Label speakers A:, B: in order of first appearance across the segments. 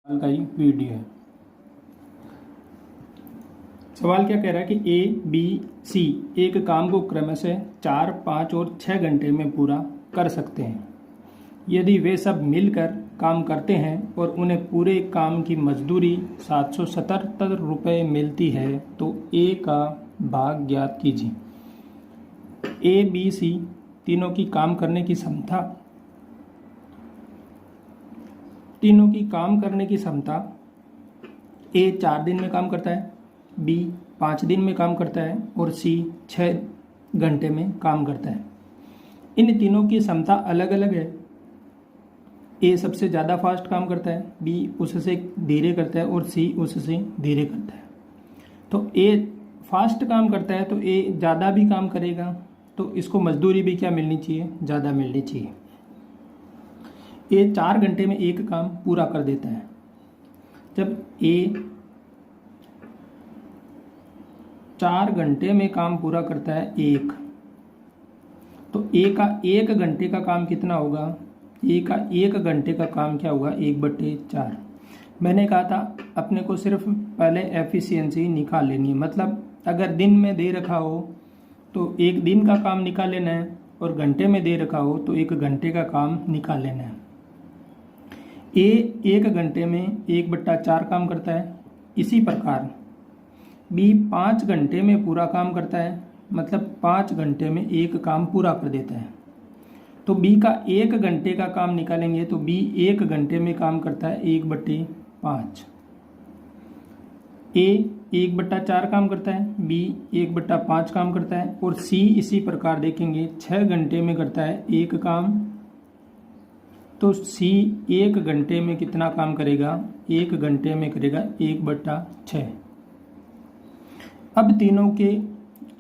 A: का ही वीडियो है। सवाल क्या कह रहा है कि ए बी सी एक काम को क्रमशः 4, 5 और 6 घंटे में पूरा कर सकते हैं। यदि वे सब मिलकर काम करते हैं और उन्हें पूरे काम की मजदूरी 777 रुपये मिलती है तो ए का भाग ज्ञात कीजिए। ए बी सी तीनों की काम करने की क्षमता ए 4 दिन में काम करता है, बी 5 दिन में काम करता है और सी 6 घंटे में काम करता है। इन तीनों की क्षमता अलग अलग है। ए सबसे ज़्यादा फास्ट काम करता है, बी उससे धीरे करता है और सी उससे धीरे करता है। तो ए फास्ट काम करता है तो ए ज़्यादा भी काम करेगा, तो इसको मजदूरी भी क्या मिलनी चाहिए, ज़्यादा मिलनी चाहिए। ए 4 घंटे में एक काम पूरा कर देता है। जब ए 4 घंटे में काम पूरा करता है एक, तो ए का 1 घंटे का काम कितना होगा, ए का 1 घंटे का काम क्या होगा, 1/4। मैंने कहा था अपने को सिर्फ पहले एफिशिएंसी निकाल लेनी है। मतलब अगर दिन में दे रखा हो तो 1 दिन का काम निकाल लेना है और घंटे में दे रखा हो तो 1 घंटे का काम निकाल लेना है। ए 1 घंटे में 1/4 काम करता है। इसी प्रकार बी 5 घंटे में पूरा काम करता है, मतलब 5 घंटे में एक काम पूरा कर देता है। तो बी का 1 घंटे का काम निकालेंगे तो बी 1 घंटे में काम करता है 1/5। ए 1/4 काम करता है, बी 1/5 काम करता है और सी इसी प्रकार देखेंगे 6 घंटे में करता है एक काम। तो सी 1 घंटे में कितना काम करेगा, 1 घंटे में करेगा 1/6। अब तीनों के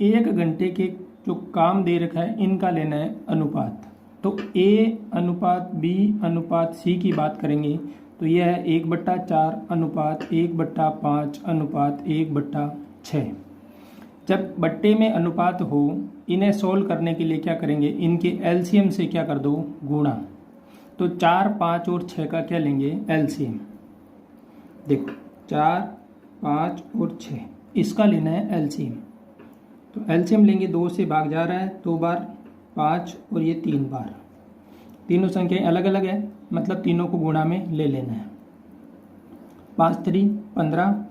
A: 1 घंटे के जो काम दे रखा है इनका लेना है अनुपात। तो ए अनुपात बी अनुपात सी की बात करेंगे तो यह है 1/4 अनुपात 1/5 अनुपात 1/6। जब बट्टे में अनुपात हो, इन्हें सोल्व करने के लिए क्या करेंगे, इनके एलसीएम से क्या कर दो, गुणा। तो 4, 5 और 6 का क्या लेंगे, एलसीएम। देखो 4, 5 और 6 इसका लेना है एलसीएम। तो एलसीएम लेंगे, 2 से भाग जा रहा है 2 बार, 5 और ये 3 बार। तीनों संख्याएं अलग अलग है, मतलब तीनों को गुणा में ले लेना है। 5 3 15,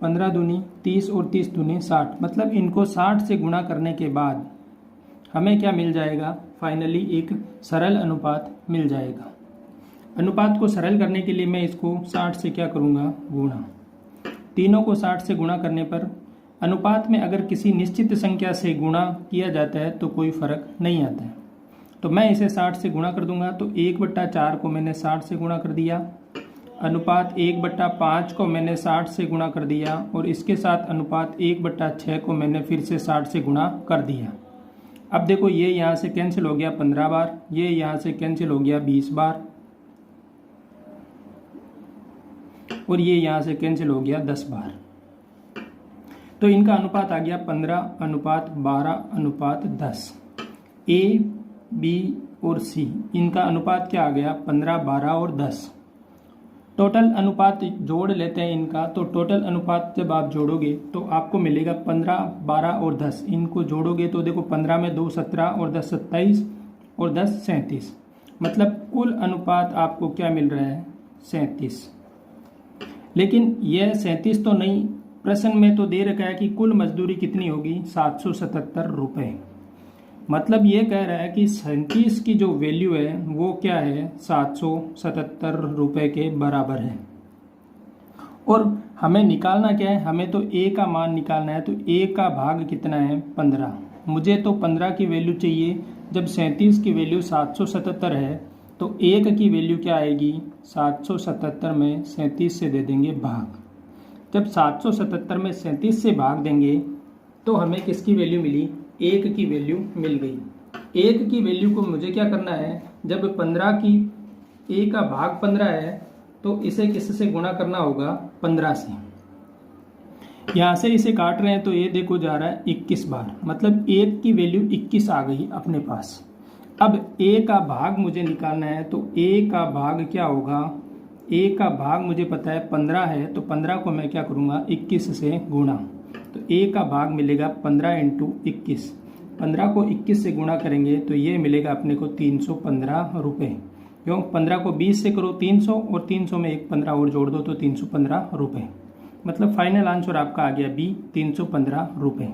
A: 15 दूनी 30 और 30 दूनी 60। मतलब इनको 60 से गुणा करने के बाद हमें क्या मिल जाएगा, फाइनली एक सरल अनुपात मिल जाएगा। अनुपात को सरल करने के लिए मैं इसको 60 से क्या करूँगा, गुणा। तीनों को 60 से गुणा करने पर अनुपात में अगर किसी निश्चित संख्या से गुणा किया जाता है तो कोई फर्क नहीं आता है। तो मैं इसे 60 से गुणा कर दूंगा। तो 1/4 को मैंने 60 से गुणा कर दिया, अनुपात 1/5 को मैंने 60 से गुणा कर दिया और इसके साथ अनुपात 1/6 को मैंने फिर से 60 से गुणा कर दिया। अब देखो ये यहाँ से कैंसिल हो गया 15 बार, ये यहाँ से कैंसिल हो गया 20 बार और ये यहाँ से कैंसिल हो गया 10 बार। तो इनका अनुपात आ गया 15:12:10। ए बी और सी इनका अनुपात क्या आ गया, 15, 12 और 10। टोटल अनुपात जोड़ लेते हैं इनका। तो टोटल अनुपात जब आप जोड़ोगे तो आपको मिलेगा 15, 12 और 10। इनको जोड़ोगे तो देखो 15 में 2 17 और 10 27 और 10 37। मतलब कुल अनुपात आपको क्या मिल रहा है, 37। लेकिन यह 37 तो नहीं, प्रश्न में तो दे रखा है कि कुल मजदूरी कितनी होगी, 777 रुपये। मतलब ये कह रहा है कि 37 की जो वैल्यू है वो क्या है, 777 रुपये के बराबर है। और हमें निकालना क्या है, हमें तो ए का मान निकालना है। तो ए का भाग कितना है, 15। मुझे तो 15 की वैल्यू चाहिए। जब 37 की वैल्यू 777 है तो 1 की वैल्यू क्या आएगी, 777 में 37 से दे देंगे भाग। जब 777 में 37 से भाग देंगे तो हमें किसकी वैल्यू मिली, 1 की वैल्यू मिल गई। 1 की वैल्यू को मुझे क्या करना है, जब 15 की ए का भाग 15 है तो इसे किससे गुणा करना होगा, 15 से। यहाँ से इसे काट रहे हैं तो ये देखो जा रहा है 21 बार। मतलब 1 की वैल्यू 21 आ गई अपने पास। अब ए का भाग मुझे निकालना है तो ए का भाग क्या होगा, ए का भाग मुझे पता है 15 है, तो 15 को मैं क्या करूँगा 21 से गुणा, तो ए का भाग मिलेगा 15 इंटू 21। 15 को 21 से गुणा करेंगे तो ये मिलेगा अपने को 315 रुपये। क्यों, 15 को 20 से करो 300 और 300 में एक 15 और जोड़ दो तो 315 रुपये। मतलब फाइनल आंसर आपका आ गया बी, 315 रुपये।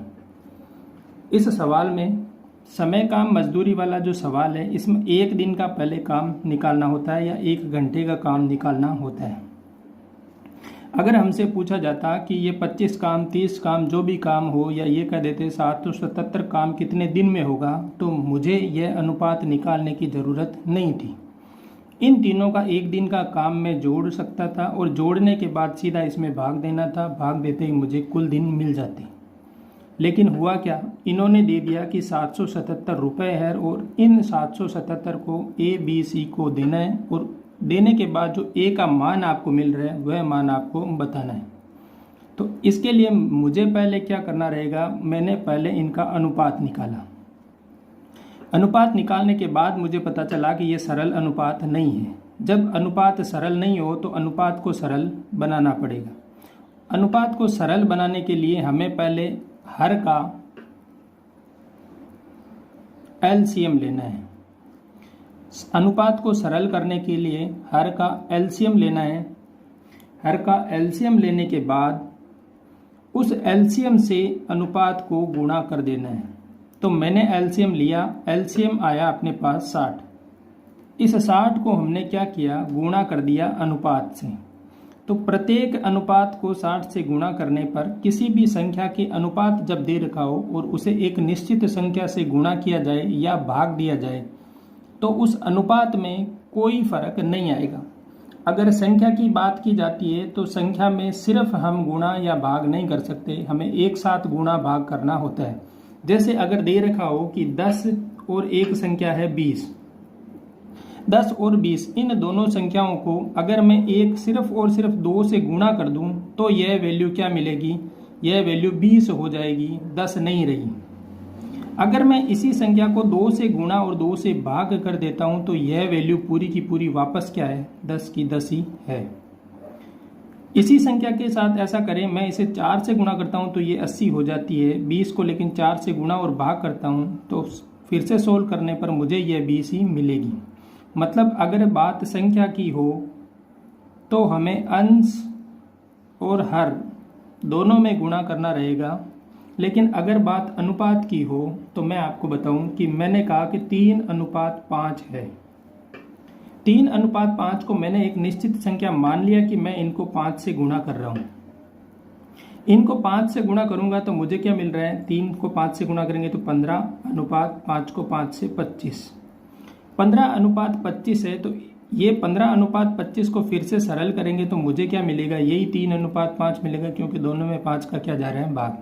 A: इस सवाल में समय काम मजदूरी वाला जो सवाल है, इसमें एक दिन का पहले काम निकालना होता है या 1 घंटे का काम निकालना होता है। अगर हमसे पूछा जाता कि ये 25 काम 30 काम जो भी काम हो, या ये कह देते 777 काम कितने दिन में होगा, तो मुझे यह अनुपात निकालने की ज़रूरत नहीं थी। इन तीनों का एक दिन का काम मैं जोड़ सकता था और जोड़ने के बाद सीधा इसमें भाग देना था, भाग देते ही मुझे कुल दिन मिल जाते। लेकिन हुआ क्या, इन्होंने दे दिया कि 777 रुपये है और इन 777 को ए बी सी को देना है, और देने के बाद जो ए का मान आपको मिल रहा है वह मान आपको बताना है। तो इसके लिए मुझे पहले क्या करना रहेगा, मैंने पहले इनका अनुपात निकाला। अनुपात निकालने के बाद मुझे पता चला कि ये सरल अनुपात नहीं है। जब अनुपात सरल नहीं हो तो अनुपात को सरल बनाना पड़ेगा। अनुपात को सरल बनाने के लिए हमें पहले हर का एलसीएम लेना है। अनुपात को सरल करने के लिए हर का एलसीएम लेना है। हर का एलसीएम लेने के बाद उस एलसीएम से अनुपात को गुणा कर देना है। तो मैंने एलसीएम लिया, एलसीएम आया अपने पास 60। इस 60 को हमने क्या किया, गुणा कर दिया अनुपात से। तो प्रत्येक अनुपात को 60 से गुणा करने पर किसी भी संख्या के अनुपात जब दे रखा हो और उसे एक निश्चित संख्या से गुणा किया जाए या भाग दिया जाए तो उस अनुपात में कोई फर्क नहीं आएगा। अगर संख्या की बात की जाती है तो संख्या में सिर्फ हम गुणा या भाग नहीं कर सकते, हमें एक साथ गुणा भाग करना होता है। जैसे अगर दे रखा हो कि 10 और एक संख्या है 20, 10 और 20 इन दोनों संख्याओं को अगर मैं एक सिर्फ और सिर्फ 2 से गुणा कर दूं तो यह वैल्यू क्या मिलेगी, यह वैल्यू 20 हो जाएगी, 10 नहीं रही। अगर मैं इसी संख्या को 2 से गुणा और 2 से भाग कर देता हूं तो यह वैल्यू पूरी की पूरी वापस क्या है, 10 की 10 ही है। इसी संख्या के साथ ऐसा करें, मैं इसे 4 से गुणा करता हूं तो ये 80 हो जाती है। 20 को लेकिन 4 से गुणा और भाग करता हूं तो फिर से सोल्व करने पर मुझे यह 20 ही मिलेगी। मतलब अगर बात संख्या की हो तो हमें अंश और हर दोनों में गुणा करना रहेगा, लेकिन अगर बात अनुपात की हो तो मैं आपको बताऊं कि मैंने कहा कि 3:5 है। 3:5 को मैंने एक निश्चित संख्या मान लिया कि मैं इनको 5 से गुणा कर रहा हूं। इनको 5 से गुणा करूंगा तो मुझे क्या मिल रहा है, 3 को 5 से गुणा करेंगे तो 15:5 को 5 से 25, 15:25 है। तो ये 15:25 को फिर से सरल करेंगे तो मुझे क्या मिलेगा, यही 3:5 मिलेगा, क्योंकि दोनों में 5 का क्या जा रहा है, भाग।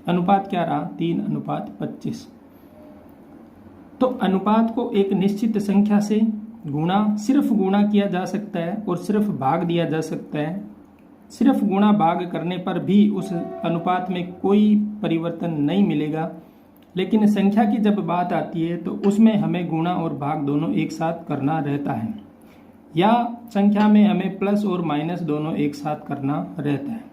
A: अनुपात क्या रहा, 3:25। तो अनुपात को एक निश्चित संख्या से गुणा, सिर्फ गुणा किया जा सकता है और सिर्फ भाग दिया जा सकता है। सिर्फ गुणा भाग करने पर भी उस अनुपात में कोई परिवर्तन नहीं मिलेगा, लेकिन संख्या की जब बात आती है तो उसमें हमें गुणा और भाग दोनों एक साथ करना रहता है, या संख्या में हमें प्लस और माइनस दोनों एक साथ करना रहता है।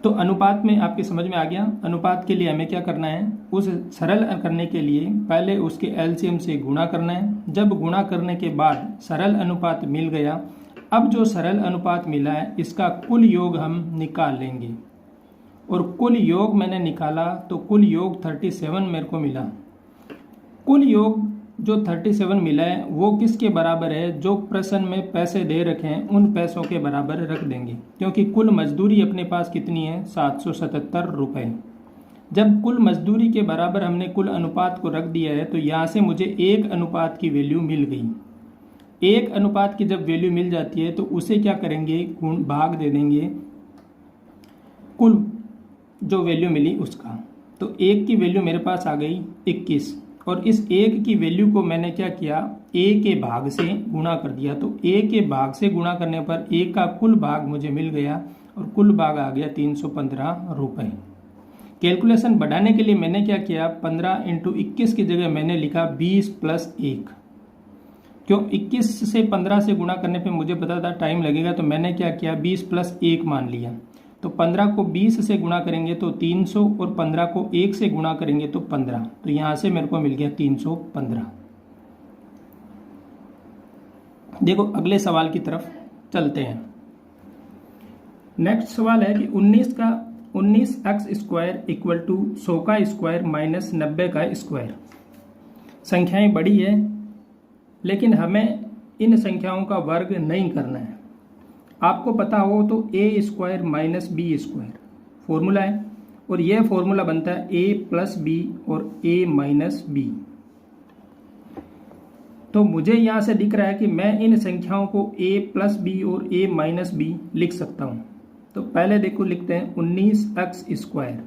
A: तो अनुपात में आपके समझ में आ गया। अनुपात के लिए हमें क्या करना है, उस सरल करने के लिए पहले उसके एलसीएम से गुणा करना है। जब गुणा करने के बाद सरल अनुपात मिल गया, अब जो सरल अनुपात मिला है इसका कुल योग हम निकाल लेंगे, और कुल योग मैंने निकाला तो कुल योग 37 मेरे को मिला। कुल योग जो 37 मिला है वो किसके बराबर है, जो प्रश्न में पैसे दे रखे हैं उन पैसों के बराबर रख देंगे, क्योंकि कुल मजदूरी अपने पास कितनी है, 777 रुपये। जब कुल मजदूरी के बराबर हमने कुल अनुपात को रख दिया है तो यहाँ से मुझे 1 अनुपात की वैल्यू मिल गई। 1 अनुपात की जब वैल्यू मिल जाती है तो उसे क्या करेंगे, गुण भाग दे देंगे कुल जो वैल्यू मिली उसका। तो 1 की वैल्यू मेरे पास आ गई 21, और इस 1 की वैल्यू को मैंने क्या किया, a के भाग से गुणा कर दिया। तो a के भाग से गुणा करने पर a का कुल भाग मुझे मिल गया और कुल भाग आ गया 315 रुपये। कैलकुलेशन बढ़ाने के लिए मैंने क्या किया, 15 × 21 की जगह मैंने लिखा 20 + 1। क्यों 21 से 15 से गुणा करने पे मुझे पता था टाइम लगेगा, तो मैंने क्या किया 20 + 1 मान लिया। तो 15 को 20 से गुणा करेंगे तो 300 और 15 को 1 से गुणा करेंगे तो 15। तो यहाँ से मेरे को मिल गया 315। देखो अगले सवाल की तरफ चलते हैं। नेक्स्ट सवाल है कि 19x² इक्वल टू 100 का स्क्वायर माइनस 90 का स्क्वायर। संख्याएं बड़ी है लेकिन हमें इन संख्याओं का वर्ग नहीं करना है। आपको पता हो तो a² माइनस b² फॉर्मूला है, और यह फॉर्मूला बनता है a + b और a - b। तो मुझे यहाँ से दिख रहा है कि मैं इन संख्याओं को a + b और a - b लिख सकता हूँ। तो पहले देखो लिखते हैं 19x²,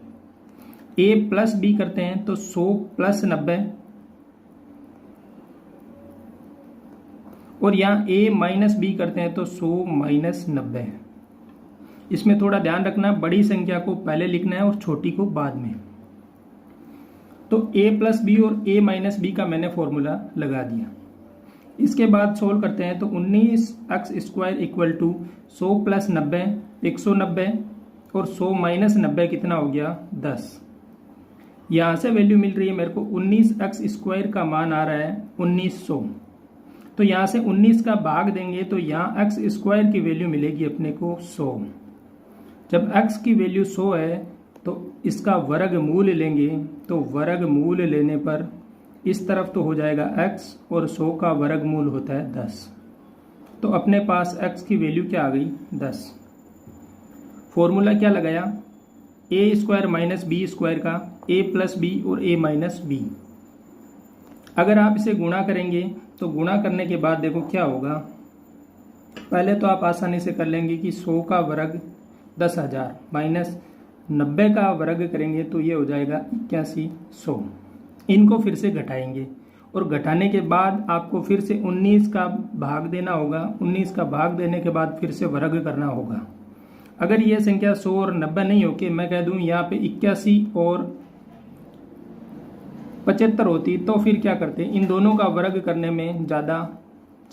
A: a + b करते हैं तो 100 + 90, और यहाँ a - b करते हैं तो 100 - 90 है। इसमें थोड़ा ध्यान रखना, बड़ी संख्या को पहले लिखना है और छोटी को बाद में। तो a + b और a - b का मैंने फॉर्मूला लगा दिया। इसके बाद सोल्व करते हैं तो 19x² इक्वल टू 100 + 90 190, और 100 - 90 कितना हो गया 10। यहाँ से वैल्यू मिल रही है मेरे को 19x² का मान आ रहा है 1900। तो यहाँ से 19 का भाग देंगे तो यहाँ x² की वैल्यू मिलेगी अपने को 100। जब x की वैल्यू 100 है तो इसका वर्गमूल लेंगे, तो वर्गमूल लेने पर इस तरफ तो हो जाएगा x, और 100 का वर्गमूल होता है 10। तो अपने पास x की वैल्यू क्या आ गई 10। फॉर्मूला क्या लगाया a² माइनस b² का, a + b और a - b। अगर आप इसे गुणा करेंगे तो गुणा करने के बाद देखो क्या होगा। पहले तो आप आसानी से कर लेंगे कि 100 का वर्ग 10,000 माइनस 90 का वर्ग करेंगे तो ये हो जाएगा 8100। इनको फिर से घटाएंगे, और घटाने के बाद आपको फिर से 19 का भाग देना होगा। 19 का भाग देने के बाद फिर से वर्ग करना होगा। अगर यह संख्या 100 और 90 नहीं होके मैं कह दूं यहाँ पे 81 और 75 होती, तो फिर क्या करते, इन दोनों का वर्ग करने में ज़्यादा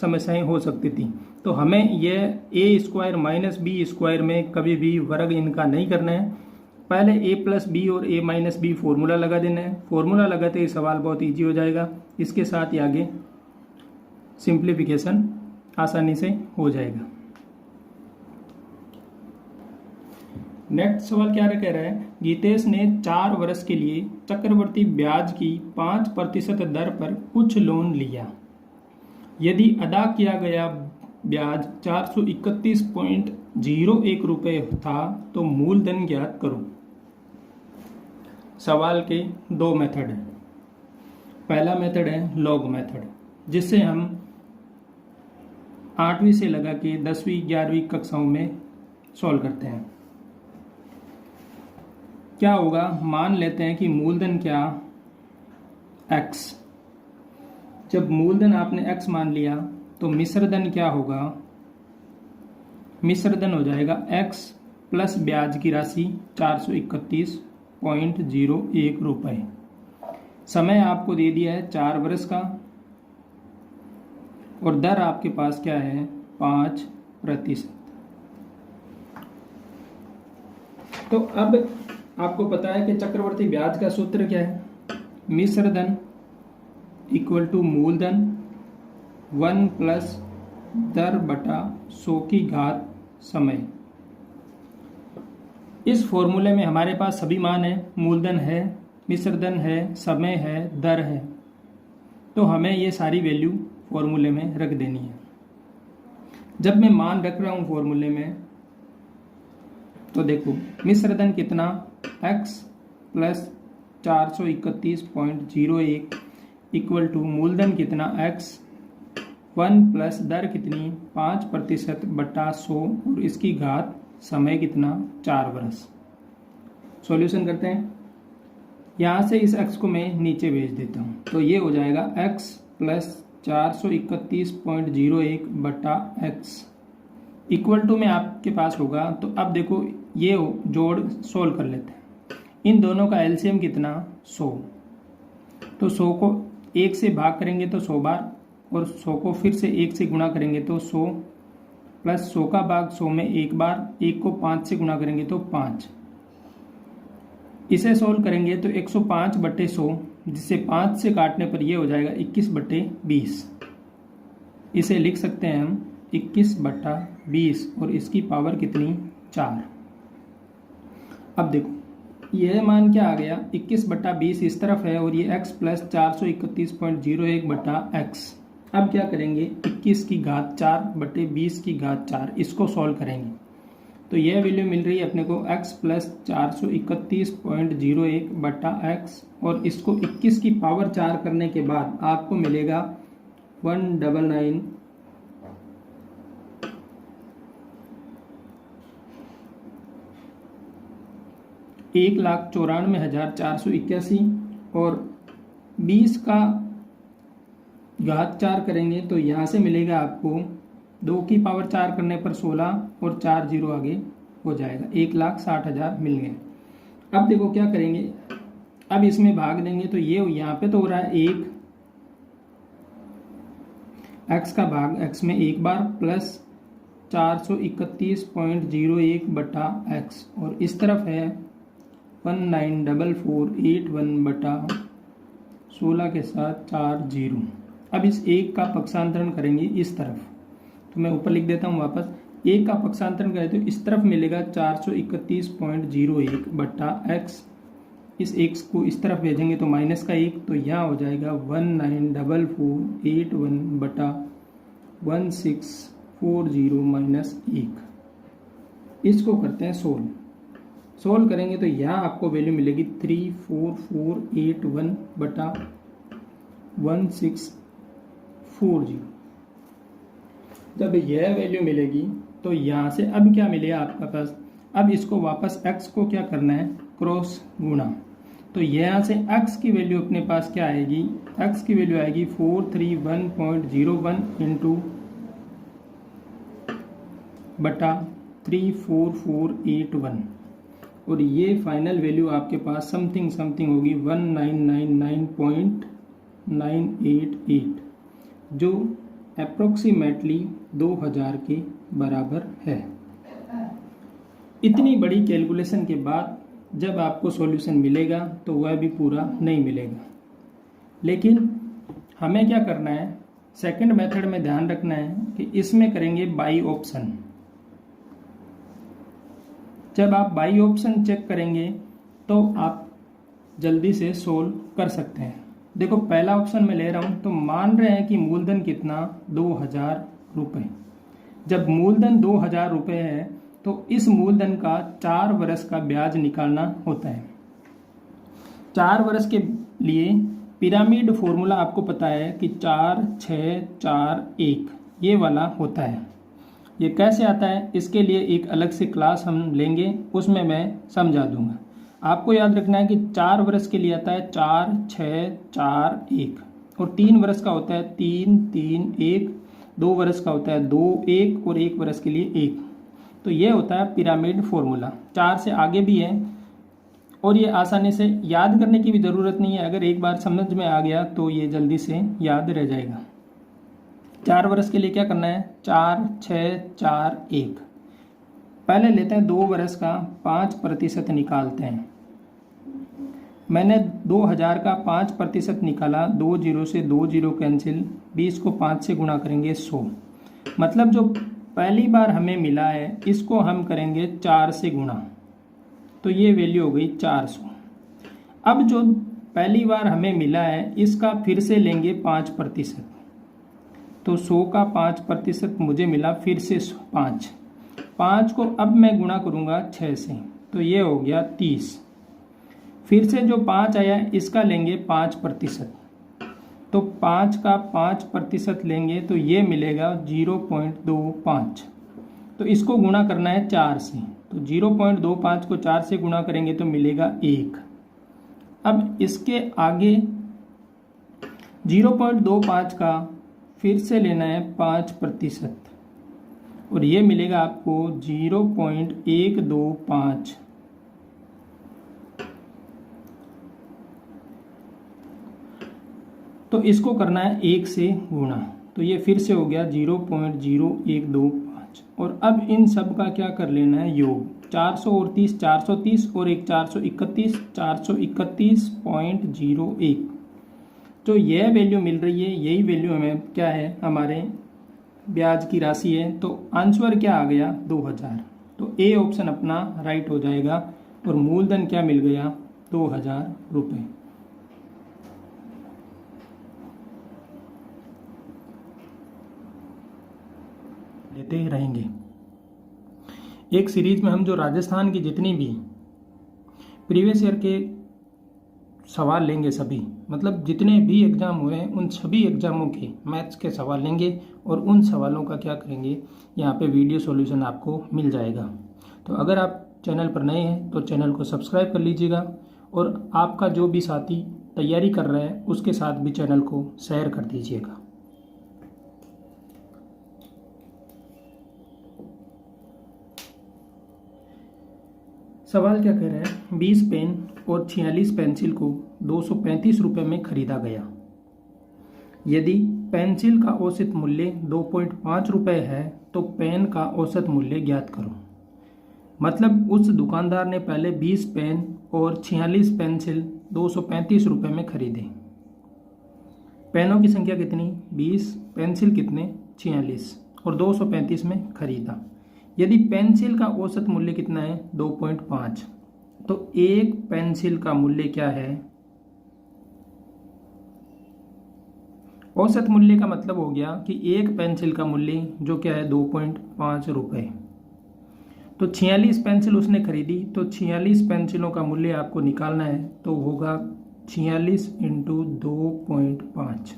A: समस्याएं हो सकती थी। तो हमें यह a² माइनस b² में कभी भी वर्ग इनका नहीं करना है। पहले a + b और a - b फॉर्मूला लगा देना है। फॉर्मूला लगाते ही सवाल बहुत इजी हो जाएगा। इसके साथ ही आगे सिंप्लीफिकेशन आसानी से हो जाएगा। नेक्स्ट सवाल क्या कह रहा है, गीतेश ने 4 वर्ष के लिए चक्रवर्ती ब्याज की 5% दर पर कुछ लोन लिया। यदि अदा किया गया ब्याज 431.01 रुपये था तो मूलधन ज्ञात करो। सवाल के 2 मेथड हैं। पहला मेथड है लॉग मेथड, जिससे हम 8वीं से लगा के 10वीं 11वीं कक्षाओं में सॉल्व करते हैं। क्या होगा, मान लेते हैं कि मूलधन क्या x। जब मूलधन आपने x मान लिया तो मिश्रधन क्या होगा, मिश्रधन हो जाएगा x प्लस ब्याज की राशि 431.01 रुपये। समय आपको दे दिया है 4 वर्ष का, और दर आपके पास क्या है 5%। तो अब आपको पता है कि चक्रवर्ती ब्याज का सूत्र क्या है, मिश्रधन इक्वल टू मूलधन 1 प्लस दर बटा 100 की घात समय। इस फॉर्मूले में हमारे पास सभी मान है, मूलधन है, मिश्रधन है, समय है, दर है। तो हमें ये सारी वैल्यू फॉर्मूले में रख देनी है। जब मैं मान रख रहा हूँ फॉर्मूले में, तो देखो मिश्रधन कितना x प्लस 431.01 इक्वल टू मूलधन कितना x 1 प्लस दर कितनी 5% बटा 100 और इसकी घात समय कितना 4 वर्ष। सॉल्यूशन करते हैं। यहाँ से इस x को मैं नीचे भेज देता हूँ, तो ये हो जाएगा x प्लस 431.01 बटा x इक्वल टू में आपके पास होगा। तो अब देखो ये जोड़ सोल्व कर लेते हैं। इन दोनों का एलसीएम कितना 100, तो 100 को 1 से भाग करेंगे तो 100 बार, और 100 को फिर से 1 से गुणा करेंगे तो 100 प्लस 100 का भाग 100 में एक बार, 1 को 5 से गुणा करेंगे तो 5। इसे सोल्व करेंगे तो 105/100, जिसे 5 से काटने पर यह हो जाएगा 21/20। इसे लिख सकते हैं हम 21/20 और इसकी पावर कितनी 4। अब देखो यह मान क्या आ गया 21/20 इस तरफ है और ये x प्लस 431.01/x। अब क्या करेंगे 21 की घात 4/20 की घात 4 इसको सॉल्व करेंगे तो यह वैल्यू मिल रही है अपने को x प्लस 431.01/x और इसको 21 की पावर 4 करने के बाद आपको मिलेगा 199 1,94,481 और 20 का घात 4 करेंगे तो यहाँ से मिलेगा आपको 2 की पावर 4 करने पर 16 और 4 जीरो आगे हो जाएगा 1,60,000 मिल गए। अब देखो क्या करेंगे, अब इसमें भाग देंगे तो ये यहाँ पे तो हो रहा है 1 x का भाग x में एक बार प्लस 431.01/x और इस तरफ है 194481/16 के साथ 4 जीरो। अब इस 1 का पक्षांतरण करेंगे इस तरफ तो मैं ऊपर लिख देता हूँ वापस। 1 का पक्षांतरण करें तो इस तरफ मिलेगा 431.01/x। इस 1 को इस तरफ भेजेंगे तो माइनस का 1 तो यहाँ हो जाएगा 194481/1640 -1। इसको करते हैं सोल्व करेंगे तो यहाँ आपको वैल्यू मिलेगी 34481/1640। जब यह वैल्यू मिलेगी तो यहाँ से अब क्या मिलेगा आपका पास, अब इसको वापस x को क्या करना है क्रॉस गुणा तो यहाँ से x की वैल्यू अपने पास क्या आएगी, x की वैल्यू आएगी 431.01 इंटू बटा 34481 और ये फाइनल वैल्यू आपके पास समथिंग होगी 1999.988 जो अप्रोक्सीमेटली 2000 के बराबर है। इतनी बड़ी कैलकुलेशन के बाद जब आपको सॉल्यूशन मिलेगा तो वह भी पूरा नहीं मिलेगा, लेकिन हमें क्या करना है सेकंड मेथड में ध्यान रखना है कि इसमें करेंगे बाई ऑप्शन। जब आप बाई ऑप्शन चेक करेंगे तो आप जल्दी से सोल्व कर सकते हैं। देखो पहला ऑप्शन मैं ले रहा हूं तो मान रहे हैं कि मूलधन कितना 2000 रुपये। जब मूलधन 2000 रुपये है तो इस मूलधन का 4 वर्ष का ब्याज निकालना होता है। 4 वर्ष के लिए पिरामिड फॉर्मूला आपको पता है कि 4 6 4 1 ये वाला होता है। ये कैसे आता है इसके लिए एक अलग से क्लास हम लेंगे, उसमें मैं समझा दूंगा। आपको याद रखना है कि 4 वर्ष के लिए आता है 4 6 4 1 और 3 वर्ष का होता है 3 3 1, 2 वर्ष का होता है 2 1 और 1 वर्ष के लिए 1। तो ये होता है पिरामिड फॉर्मूला। 4 से आगे भी है और ये आसानी से याद करने की भी ज़रूरत नहीं है। अगर एक बार समझ में आ गया तो ये जल्दी से याद रह जाएगा। 4 वर्ष के लिए क्या करना है 4 6 4 1। पहले लेते हैं 2 वर्ष का 5% निकालते हैं। मैंने 2000 का 5% निकाला, 2 जीरो से 2 जीरो कैंसिल, 20 को 5 से गुणा करेंगे 100। मतलब जो पहली बार हमें मिला है इसको हम करेंगे 4 से गुणा तो ये वैल्यू हो गई 400। अब जो पहली बार हमें मिला है इसका फिर से लेंगे 5%, तो 100 का 5% मुझे मिला फिर से 5 को अब मैं गुणा करूँगा 6 से तो ये हो गया 30। फिर से जो 5 आया इसका लेंगे 5%, तो 5 का 5% लेंगे तो ये मिलेगा 0.25। तो इसको गुणा करना है 4 से, तो 0.25 को 4 से गुणा करेंगे तो मिलेगा 1। अब इसके आगे 0.25 का फिर से लेना है 5% और ये मिलेगा आपको 0.125। तो इसको करना है 1 से गुणा। तो ये फिर से हो गया 0.0125। और अब इन सब का क्या कर लेना है, योग। 400 और 30 430 और एक 431 431.01। जो यह वैल्यू मिल रही है यही वैल्यू हमें क्या है, हमारे ब्याज की राशि है। तो आंसर क्या आ गया, 2000। तो ए ऑप्शन अपना राइट हो जाएगा। और मूलधन क्या मिल गया, 2000 रुपये। लेते रहेंगे। एक सीरीज में हम जो राजस्थान की जितनी भी प्रीवियस ईयर के सवाल लेंगे, सभी मतलब जितने भी एग्जाम हुए हैं उन सभी एग्जामों के मैथ्स के सवाल लेंगे और उन सवालों का क्या करेंगे, यहाँ पे वीडियो सॉल्यूशन आपको मिल जाएगा। तो अगर आप चैनल पर नए हैं तो चैनल को सब्सक्राइब कर लीजिएगा और आपका जो भी साथी तैयारी कर रहा है उसके साथ भी चैनल को शेयर कर दीजिएगा। सवाल क्या कह रहा है, 20 पेन और 46 पेंसिल को 235 रुपये में खरीदा गया। यदि पेंसिल का औसत मूल्य 2.5 रुपये है तो पेन का औसत मूल्य ज्ञात करो। मतलब उस दुकानदार ने पहले 20 पेन और 46 पेंसिल 235 रुपये में खरीदे। पेनों की संख्या कितनी, 20, पेंसिल कितने, 46 और 235 में खरीदा। यदि पेंसिल का औसत मूल्य कितना है, 2.5, तो एक पेंसिल का मूल्य क्या है, औसत मूल्य का मतलब हो गया कि एक पेंसिल का मूल्य जो क्या है 2.5 रुपये। तो 46 पेंसिल उसने खरीदी, तो 46 पेंसिलों का मूल्य आपको निकालना है, तो होगा 46 इंटू 2.5।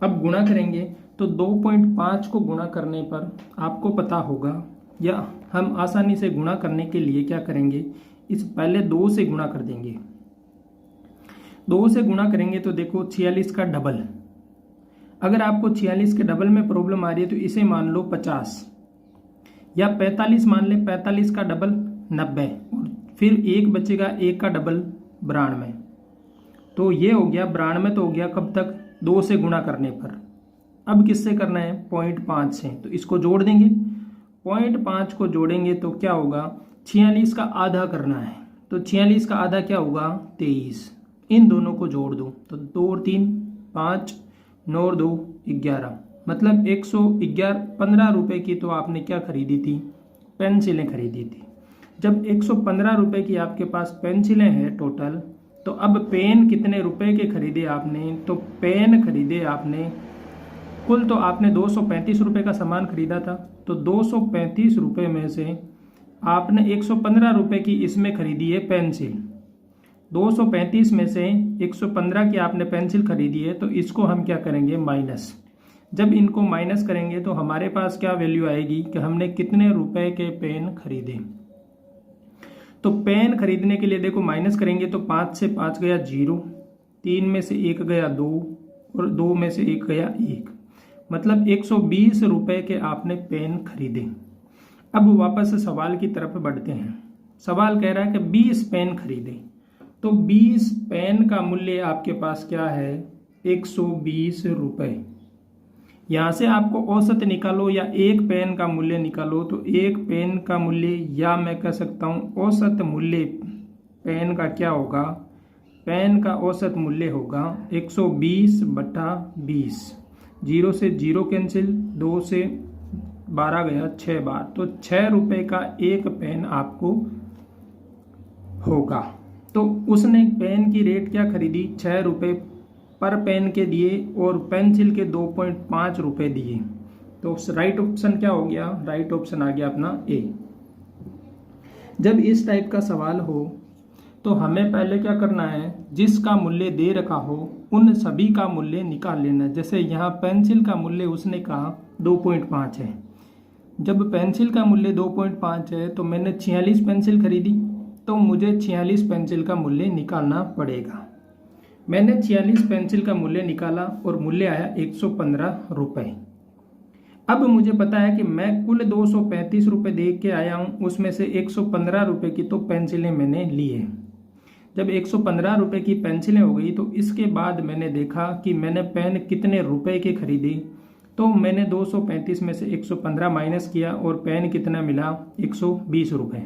A: अब गुणा करेंगे तो 2.5 को गुणा करने पर आपको पता होगा, या हम आसानी से गुणा करने के लिए क्या करेंगे, इस पहले 2 से गुणा कर देंगे। 2 से गुणा करेंगे तो देखो 46 का डबल। अगर आपको 46 के डबल में प्रॉब्लम आ रही है तो इसे मान लो 50, या 45 मान ले, 45 का डबल 90, और फिर एक बचेगा, एक का डबल 92। तो ये हो गया 92। तो हो गया कब तक, 2 से गुणा करने पर। अब किससे करना है, 0.5 से। तो इसको जोड़ देंगे, 0.5 को जोड़ेंगे तो क्या होगा, 46 का आधा करना है। तो 46 का आधा क्या होगा, 23। इन दोनों को जोड़ दो तो 2 और 3 5, 9 और 2 11, मतलब 115 रुपये की तो आपने क्या खरीदी थी, पेंसिलें खरीदी थी। जब 115 रुपये की आपके पास पेंसिलें हैं टोटल, तो अब पेन कितने रुपए के खरीदे आपने, तो पेन खरीदे आपने कुल, तो आपने 235 रुपये का सामान खरीदा था। तो 235 रुपये में से आपने 115 रुपये की इसमें खरीदी है पेंसिल। 235 में से 115 की आपने पेंसिल खरीदी है, तो इसको हम क्या करेंगे, माइनस। जब इनको माइनस करेंगे तो हमारे पास क्या वैल्यू आएगी कि हमने कितने रुपए के पेन खरीदे। तो पेन खरीदने के लिए देखो माइनस करेंगे तो 5 से 5 गया 0, 3 में से 1 गया 2, और 2 में से 1 गया 1, मतलब 120 रुपये के आपने पेन खरीदे। अब वापस सवाल की तरफ बढ़ते हैं। सवाल कह रहा है कि 20 पेन खरीदे, तो 20 पेन का मूल्य आपके पास क्या है, 120 रुपये। यहाँ से आपको औसत निकालो या एक पेन का मूल्य निकालो, तो एक पेन का मूल्य, या मैं कह सकता हूँ औसत मूल्य पेन का क्या होगा, पेन का औसत मूल्य होगा 120 बटा 20। 0 से 0 कैंसिल, 2 से 12 गया 6 बार, तो 6 रुपये का एक पेन आपको होगा। तो उसने पेन की रेट क्या खरीदी, 6 रुपये पर पेन के दिए और पेंसिल के 2.5 रुपये दिए। तो राइट ऑप्शन क्या हो गया, राइट ऑप्शन आ गया अपना ए। जब इस टाइप का सवाल हो तो हमें पहले क्या करना है, जिसका मूल्य दे रखा हो उन सभी का मूल्य निकाल लेना है। जैसे यहाँ पेंसिल का मूल्य उसने कहा 2.5 है। जब पेंसिल का मूल्य 2.5 है तो मैंने 46 पेंसिल खरीदी, तो मुझे 46 पेंसिल का मूल्य निकालना पड़ेगा। मैंने 46 पेंसिल का मूल्य निकाला और मूल्य आया 115 रुपये। अब मुझे पता है कि मैं कुल 235 रुपये दे के आया हूँ, उसमें से 115 रुपये की तो पेंसिलें मैंने ली है। जब 115 रुपये की पेंसिलें हो गई तो इसके बाद मैंने देखा कि मैंने पेन कितने रुपए के खरीदे, तो मैंने 235 में से 115 माइनस किया और पेन कितना मिला, 120 रुपये।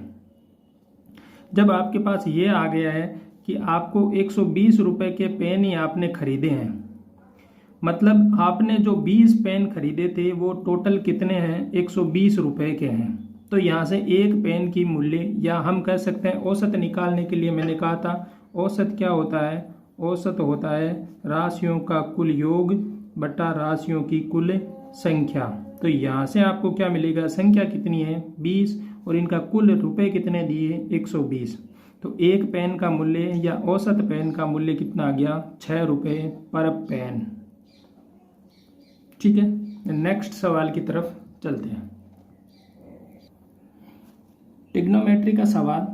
A: जब आपके पास ये आ गया है कि आपको 120 रुपये के पेन ही आपने खरीदे हैं, मतलब आपने जो 20 पेन खरीदे थे वो टोटल कितने हैं, 120 रुपये के हैं। तो यहाँ से एक पेन की मूल्य, या हम कह सकते हैं औसत निकालने के लिए मैंने कहा था औसत क्या होता है, औसत होता है राशियों का कुल योग बटा राशियों की कुल संख्या। तो यहाँ से आपको क्या मिलेगा, संख्या कितनी है 20 और इनका कुल रुपए कितने दिए 120। तो एक पेन का मूल्य या औसत पेन का मूल्य कितना आ गया, 6 रुपये पर पेन। ठीक है, नेक्स्ट सवाल की तरफ चलते हैं। ट्रिग्नोमेट्री का सवाल,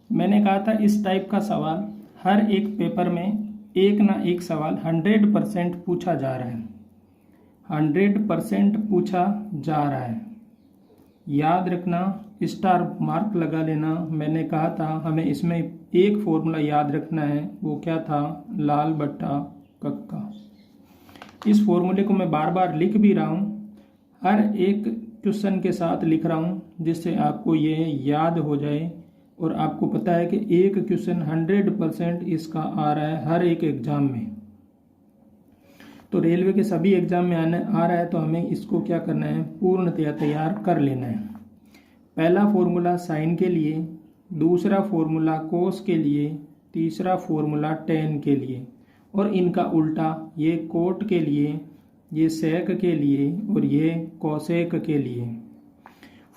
A: मैंने कहा था इस टाइप का सवाल हर एक पेपर में एक ना एक सवाल 100% पूछा जा रहा है, 100% पूछा जा रहा है। याद रखना, स्टार मार्क लगा लेना। मैंने कहा था हमें इसमें एक फॉर्मूला याद रखना है, वो क्या था, लाल बट्टा कक्का। इस फॉर्मूले को मैं बार बार लिख भी रहा हूँ, हर एक क्वेश्चन के साथ लिख रहा हूँ जिससे आपको ये याद हो जाए। और आपको पता है कि एक क्वेश्चन 100% इसका आ रहा है हर एक एग्जाम में। तो रेलवे के सभी एग्जाम में आ रहा है, तो हमें इसको क्या करना है, पूर्णतया तैयार कर लेना है। पहला फॉर्मूला साइन के लिए, दूसरा फॉर्मूला कोस के लिए, तीसरा फॉर्मूला टेन के लिए, और इनका उल्टा, ये कोट के लिए, ये सेक के लिए और ये कोसेक के लिए।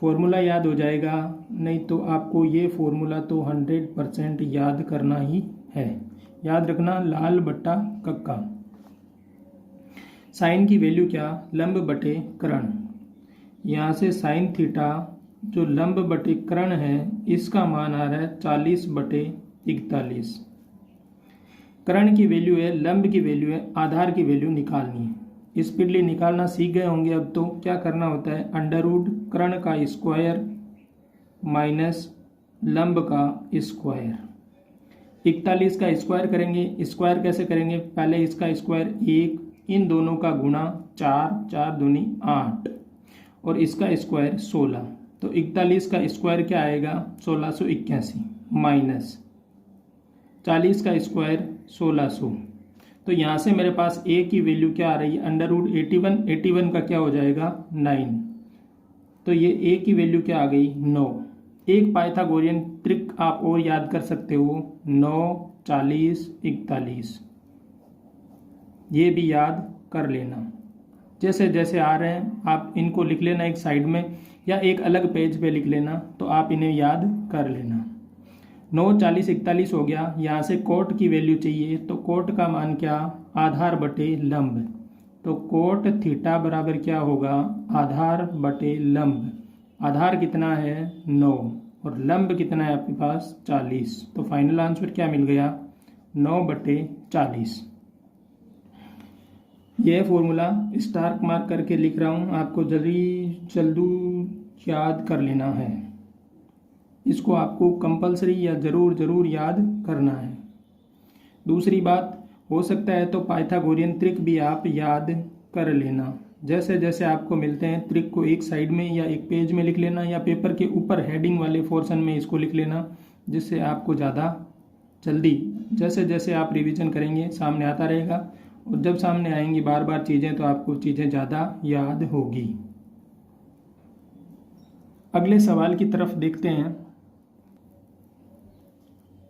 A: फॉर्मूला याद हो जाएगा, नहीं तो आपको ये फॉर्मूला तो 100% याद करना ही है। याद रखना, लाल बट्टा कक्का। साइन की वैल्यू क्या, लंब बटे कर्ण। यहाँ से साइन थीटा जो लंब बटे कर्ण है इसका मान आ रहा है 40/41। कर्ण की वैल्यू है, लंब की वैल्यू है, आधार की वैल्यू निकालनी है। स्पीडली निकालना सीख गए होंगे अब तो। क्या करना होता है, अंडररूट कर्ण का स्क्वायर माइनस लंब का स्क्वायर। 41 का स्क्वायर करेंगे, स्क्वायर कैसे करेंगे, पहले इसका स्क्वायर 1, इन दोनों का गुणा 4, 4 दूनी 8, और इसका स्क्वायर 16। तो 41 का स्क्वायर क्या आएगा, 1681 माइनस 40 का स्क्वायर 1600। तो यहाँ से मेरे पास a की वैल्यू क्या आ रही है, अंडररूट 81 का क्या हो जाएगा 9। तो ये a की वैल्यू क्या आ गई 9। एक पाइथागोरियन ट्रिक आप और याद कर सकते हो, 9, 40, 41, ये भी याद कर लेना। जैसे जैसे आ रहे हैं आप इनको लिख लेना एक साइड में या एक अलग पेज पे लिख लेना, तो आप इन्हें याद कर लेना। 9, 40, 41 हो गया। यहाँ से कोट की वैल्यू चाहिए, तो कोट का मान क्या, आधार बटे लंब। तो कोट थीटा बराबर क्या होगा, आधार बटे लंब। आधार कितना है 9 और लंब कितना है आपके पास 40। तो फाइनल आंसर क्या मिल गया, 9/40। यह फॉर्मूला स्टार मार्क करके लिख रहा हूँ, आपको जल्दी याद कर लेना है। इसको आपको कंपलसरी या ज़रूर याद करना है। दूसरी बात, हो सकता है तो पाइथागोरियन ट्रिक भी आप याद कर लेना। जैसे जैसे आपको मिलते हैं ट्रिक को एक साइड में या एक पेज में लिख लेना, या पेपर के ऊपर हेडिंग वाले पोर्शन में इसको लिख लेना, जिससे आपको ज़्यादा जल्दी जैसे जैसे आप रिवीजन करेंगे सामने आता रहेगा, और जब सामने आएंगी बार बार चीज़ें तो आपको चीज़ें ज़्यादा याद होगी। अगले सवाल की तरफ देखते हैं।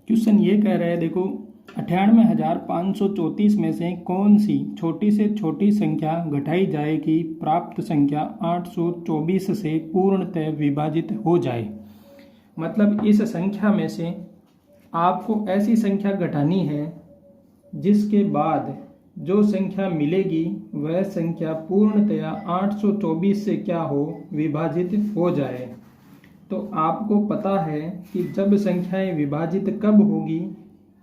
A: क्वेश्चन ये कह रहा है, देखो 98,534 में से कौन सी छोटी से छोटी संख्या घटाई जाए कि प्राप्त संख्या 824 से पूर्णतः विभाजित हो जाए। मतलब इस संख्या में से आपको ऐसी संख्या घटानी है जिसके बाद जो संख्या मिलेगी वह संख्या पूर्णतया 824 से क्या हो, विभाजित हो जाए। तो आपको पता है कि जब संख्याएं विभाजित कब होगी,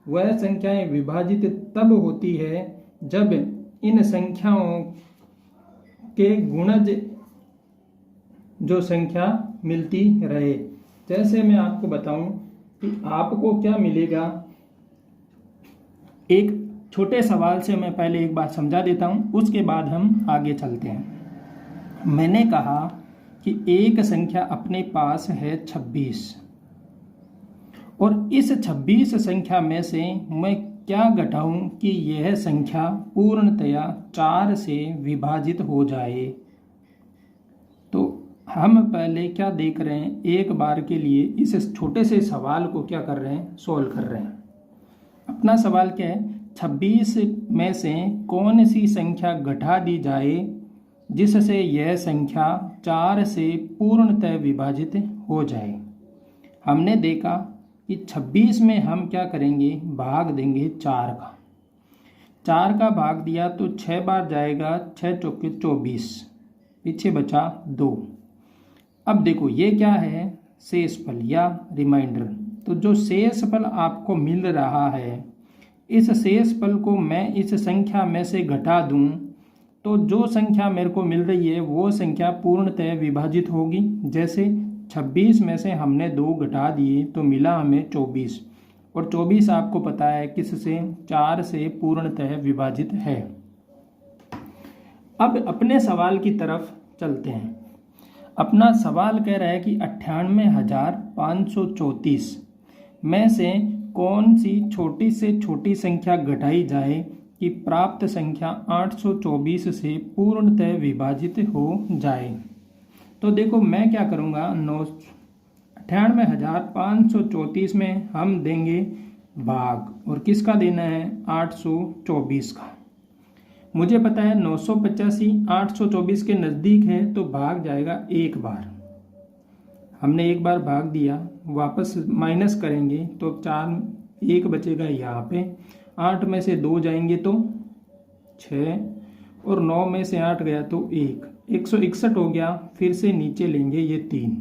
A: वह संख्याएं विभाजित तब होती है जब इन संख्याओं के गुणज जो संख्या मिलती रहे। जैसे मैं आपको बताऊं कि आपको क्या मिलेगा, एक छोटे सवाल से मैं पहले एक बात समझा देता हूं, उसके बाद हम आगे चलते हैं। मैंने कहा कि एक संख्या अपने पास है 26 और इस 26 संख्या में से मैं क्या घटाऊं कि यह संख्या पूर्णतया 4 से विभाजित हो जाए। तो हम पहले क्या देख रहे हैं, एक बार के लिए इस छोटे से सवाल को क्या कर रहे हैं, सोल्व कर रहे हैं। अपना सवाल क्या है, 26 में से कौन सी संख्या घटा दी जाए जिससे यह संख्या 4 से पूर्णतः विभाजित हो जाए। हमने देखा कि 26 में हम क्या करेंगे, भाग देंगे 4 का। 4 का भाग दिया तो 6 बार जाएगा, 6 चौके 24, पीछे बचा 2। अब देखो ये क्या है, शेषफल या रिमाइंडर। तो जो शेषफल आपको मिल रहा है, इस शेषफल को मैं इस संख्या में से घटा दूं तो जो संख्या मेरे को मिल रही है वो संख्या पूर्णतः विभाजित होगी। जैसे 26 में से हमने 2 घटा दिए तो मिला हमें 24, और 24 आपको पता है किससे, 4 से पूर्णतः विभाजित है। अब अपने सवाल की तरफ चलते हैं। अपना सवाल कह रहा है कि 98,534 में से कौन सी छोटी से छोटी संख्या घटाई जाए कि प्राप्त संख्या 824 से पूर्णतः विभाजित हो जाए। तो देखो मैं क्या करूँगा, 98,534 में हम देंगे भाग, और किसका देना है, 824 का। मुझे पता है 985 824 के नज़दीक है तो भाग जाएगा एक बार। हमने एक बार भाग दिया, वापस माइनस करेंगे तो 4 1 बचेगा यहाँ पे। 8 में से 2 जाएंगे तो 6, और 9 में से 8 गया तो 1, 161 हो गया। फिर से नीचे लेंगे ये 3।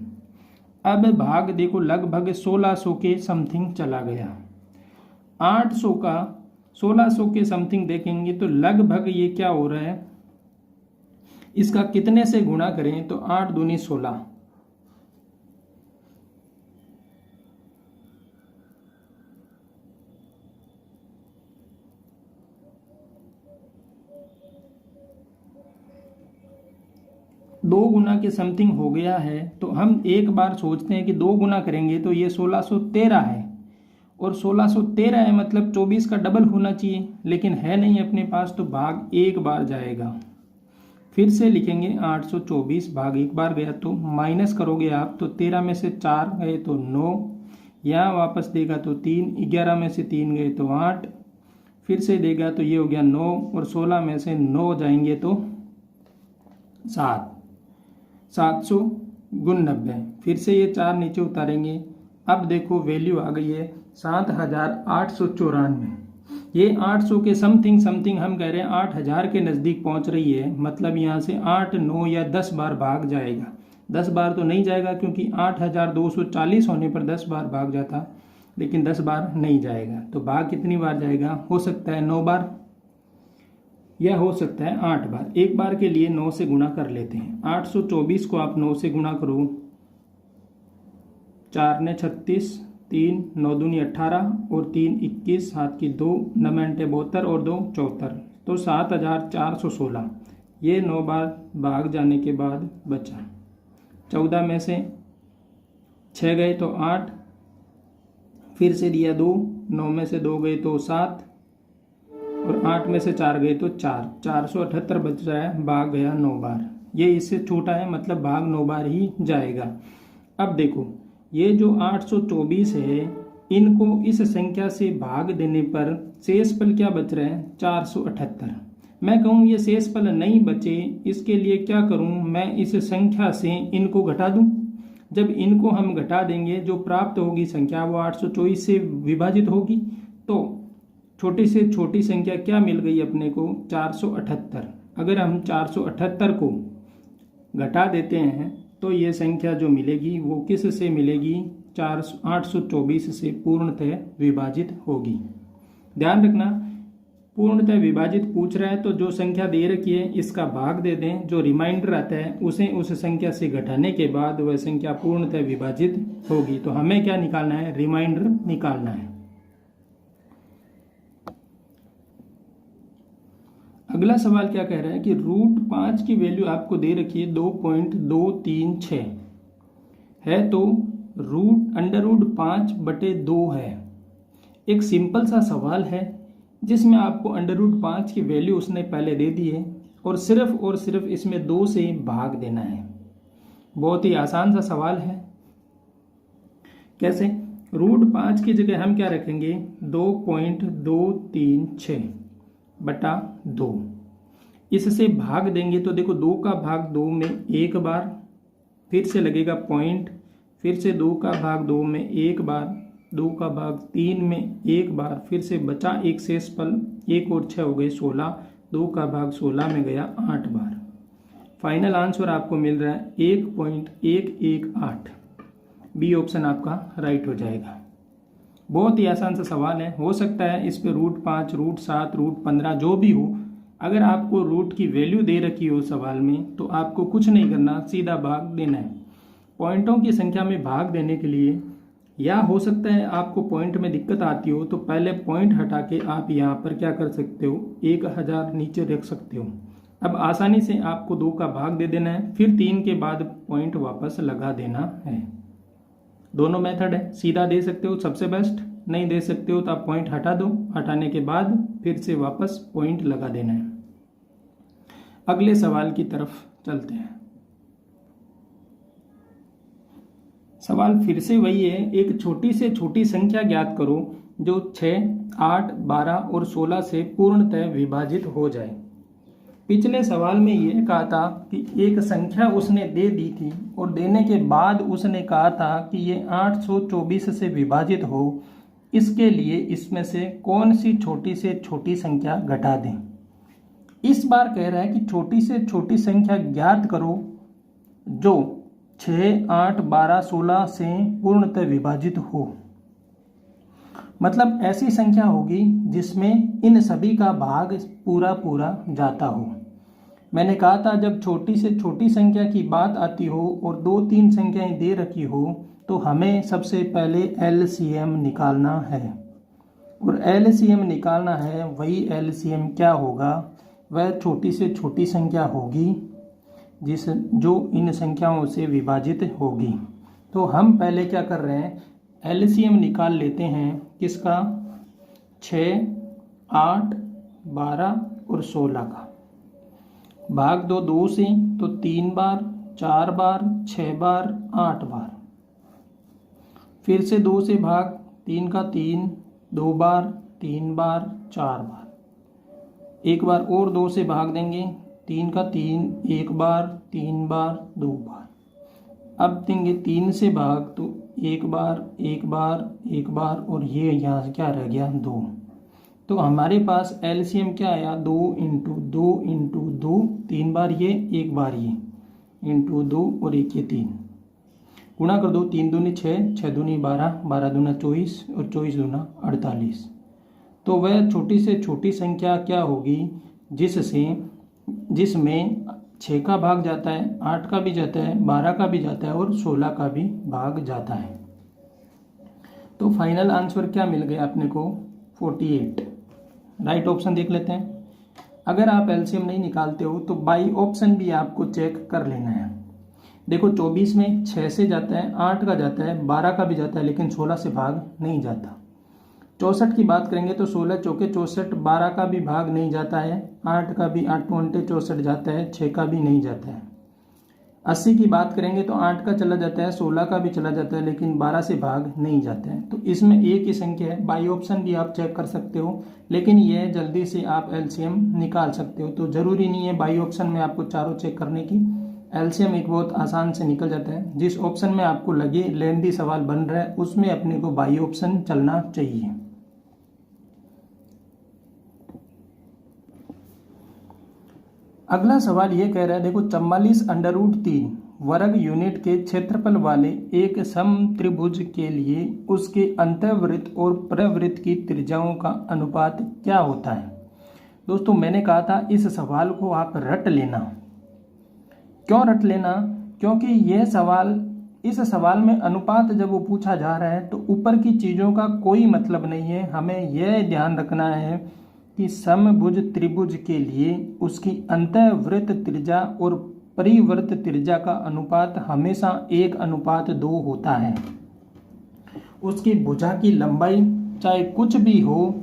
A: अब भाग देखो लगभग 1600 के समथिंग चला गया। 800 का 1600 के समथिंग देखेंगे तो लगभग ये क्या हो रहा है, इसका कितने से गुणा करें तो 8 दूनी 16, दो गुना के समथिंग हो गया है। तो हम एक बार सोचते हैं कि 2 गुना करेंगे तो ये 1613 है, और 1613 है मतलब 24 का डबल होना चाहिए, लेकिन है नहीं अपने पास, तो भाग एक बार जाएगा। फिर से लिखेंगे 824, भाग एक बार गया तो माइनस करोगे आप तो 13 में से 4 गए तो 9, यहाँ वापस देगा तो 3, 11 में से 3 गए तो 8, फिर से देगा तो ये हो गया 9, और 16 में से 9 जाएंगे तो 7, 790। फिर से ये 4 नीचे उतारेंगे। अब देखो वैल्यू आ गई है 7,894। ये 800 के समथिंग हम कह रहे हैं 8,000 के नज़दीक पहुंच रही है, मतलब यहाँ से 8, 9 या 10 बार भाग जाएगा। 10 बार तो नहीं जाएगा क्योंकि 8,240 होने पर 10 बार भाग जाता, लेकिन 10 बार नहीं जाएगा। तो भाग कितनी बार जाएगा, हो सकता है 9 बार या हो सकता है 8 बार। एक बार के लिए 9 से गुणा कर लेते हैं। 824 को आप 9 से गुणा करो, 4 ने 36, 3 9 दूनी 18 और 3 21, 7 की 2 9 72 और 2 74, तो 7,416। ये 9 बार भाग जाने के बाद बचा। 14 में से 6 गए तो 8, फिर से दिया 2, 9 में से 2 गए तो 7, और 8 में से 4 गए तो 4, 478 बच रहा है, भाग गया 9 बार। ये इससे छोटा है, मतलब भाग 9 बार ही जाएगा। अब देखो ये जो 824 है, इनको इस संख्या से भाग देने पर शेषफल क्या बच रहा है, 478। मैं कहूँ ये शेषफल नहीं बचे, इसके लिए क्या करूँ, मैं इस संख्या से इनको घटा दूँ। जब इनको हम घटा देंगे, जो प्राप्त होगी संख्या वो 824 से विभाजित होगी। तो छोटी से छोटी संख्या क्या मिल गई अपने को, 478। अगर हम 478 को घटा देते हैं तो ये संख्या जो मिलेगी वो किस से मिलेगी, 824 से पूर्णतः विभाजित होगी। ध्यान रखना, पूर्णतः विभाजित पूछ रहा है तो जो संख्या दे रखी है इसका भाग दे दें, जो रिमाइंडर आता है उसे उस संख्या से घटाने के बाद वह संख्या पूर्णतः विभाजित होगी। तो हमें क्या निकालना है, रिमाइंडर निकालना है। अगला सवाल क्या कह रहा है कि √5 की वैल्यू आपको दे रखी है 2.236 है, तो √5/2 है। एक सिंपल सा सवाल है जिसमें आपको √5 की वैल्यू उसने पहले दे दी है और सिर्फ इसमें 2 से भाग देना है। बहुत ही आसान सा सवाल है। कैसे? √5 की जगह हम क्या रखेंगे 2.236/2। इससे भाग देंगे तो देखो 2 का भाग 2 में एक बार, फिर से लगेगा पॉइंट, फिर से 2 का भाग 2 में एक बार, 2 का भाग 3 में एक बार, फिर से बचा एक शेषफल, 1 और 6 हो गए 16, 2 का भाग 16 में गया 8 बार। फाइनल आंसर आपको मिल रहा है 1.118। बी ऑप्शन आपका राइट हो जाएगा। बहुत ही आसान सा सवाल है। हो सकता है इस पे √5, √7, √15 जो भी हो, अगर आपको रूट की वैल्यू दे रखी हो सवाल में तो आपको कुछ नहीं करना, सीधा भाग देना है। पॉइंटों की संख्या में भाग देने के लिए, या हो सकता है आपको पॉइंट में दिक्कत आती हो तो पहले पॉइंट हटा के आप यहाँ पर क्या कर सकते हो 1000 नीचे रख सकते हो। अब आसानी से आपको 2 का भाग दे देना है, फिर 3 के बाद पॉइंट वापस लगा देना है। दोनों मेथड है, सीधा दे सकते हो सबसे बेस्ट, नहीं दे सकते हो तो आप पॉइंट हटा दो, हटाने के बाद फिर से वापस पॉइंट लगा देना है। अगले सवाल की तरफ चलते हैं। सवाल फिर से वही है, एक छोटी से छोटी संख्या ज्ञात करो जो 6, 8, 12 और 16 से पूर्णतः विभाजित हो जाए। पिछले सवाल में यह कहा था कि एक संख्या उसने दे दी थी और देने के बाद उसने कहा था कि ये 824 से विभाजित हो, इसके लिए इसमें से कौन सी छोटी से छोटी संख्या घटा दें। इस बार कह रहा है कि छोटी से छोटी संख्या ज्ञात करो जो 6, 8, 12, 16 से पूर्णतः विभाजित हो। मतलब ऐसी संख्या होगी जिसमें इन सभी का भाग पूरा पूरा जाता हो। मैंने कहा था जब छोटी से छोटी संख्या की बात आती हो और 2-3 संख्याएं दे रखी हो तो हमें सबसे पहले एलसीएम निकालना है, और एलसीएम निकालना है, वही एलसीएम क्या होगा, वह छोटी से छोटी संख्या होगी जो इन संख्याओं से विभाजित होगी। तो हम पहले क्या कर रहे हैं, एलसीएम निकाल लेते हैं किसका, 6, 8, 12 और 16 का। भाग दो 2 से तो 3 बार, 4 बार, 6 बार, 8 बार। फिर से 2 से भाग, 3 का 3, 2 बार, 3 बार, 4 बार। एक बार और 2 से भाग देंगे, 3 का 3, 1 बार, 3 बार, 2 बार। अब देंगे 3 से भाग तो 1 बार, 1 बार, 1 बार, और ये यहाँ से क्या रह गया 2। तो हमारे पास एलसीएम क्या आया, 2 × 2 × 2, 3 बार ये, 1 बार ये, × 2 और 1 ये 3। गुणा कर दो, 3 दूनी 6, 6 दूनी 12, 12 दूना 24 और 24 दूना 48। तो वह छोटी से छोटी संख्या क्या होगी जिसमें 6 का भाग जाता है, 8 का भी जाता है, 12 का भी जाता है और 16 का भी भाग जाता है। तो फाइनल आंसर क्या मिल गया अपने को, 48। राइट ऑप्शन देख लेते हैं। अगर आप एलसीएम नहीं निकालते हो तो बाई ऑप्शन भी आपको चेक कर लेना है। देखो 24 में 6 से जाता है, 8 का जाता है, 12 का भी जाता है, लेकिन 16 से भाग नहीं जाता। 64 की बात करेंगे तो 16 चौके 64, 12 का भी भाग नहीं जाता है, 8 का भी 8 × 64 जाता है, 6 का भी नहीं जाता है। 80 की बात करेंगे तो 8 का चला जाता है, 16 का भी चला जाता है, लेकिन 12 से भाग नहीं जाता है। तो इसमें एक ही संख्या है, बाई ऑप्शन भी आप चेक कर सकते हो, लेकिन यह जल्दी से आप एलसीएम निकाल सकते हो। तो जरूरी नहीं है बाई ऑप्शन में आपको चारों चेक करने की, एलसीएम एक बहुत आसान से निकल जाता है। जिस ऑप्शन में आपको लगे लेंथी सवाल बन रहा है उसमें अपने को बाई ऑप्शन चलना चाहिए। अगला सवाल ये कह रहा है, देखो 44 √3 वर्ग यूनिट के क्षेत्रफल वाले एक समत्रिभुज के लिए उसके अंतःवृत्त और परिवृत्त की त्रिज्याओं का अनुपात क्या होता है। दोस्तों मैंने कहा था इस सवाल को आप रट लेना। क्यों रट लेना, क्योंकि इस सवाल में अनुपात जब वो पूछा जा रहा है तो ऊपर की चीज़ों का कोई मतलब नहीं है। हमें यह ध्यान रखना है कि समभुज त्रिभुज के लिए उसकी अंतःवृत्त त्रिज्या और परिवृत्त त्रिज्या का अनुपात हमेशा 1:2 होता है। उसकी भुजा की लंबाई चाहे कुछ भी हो,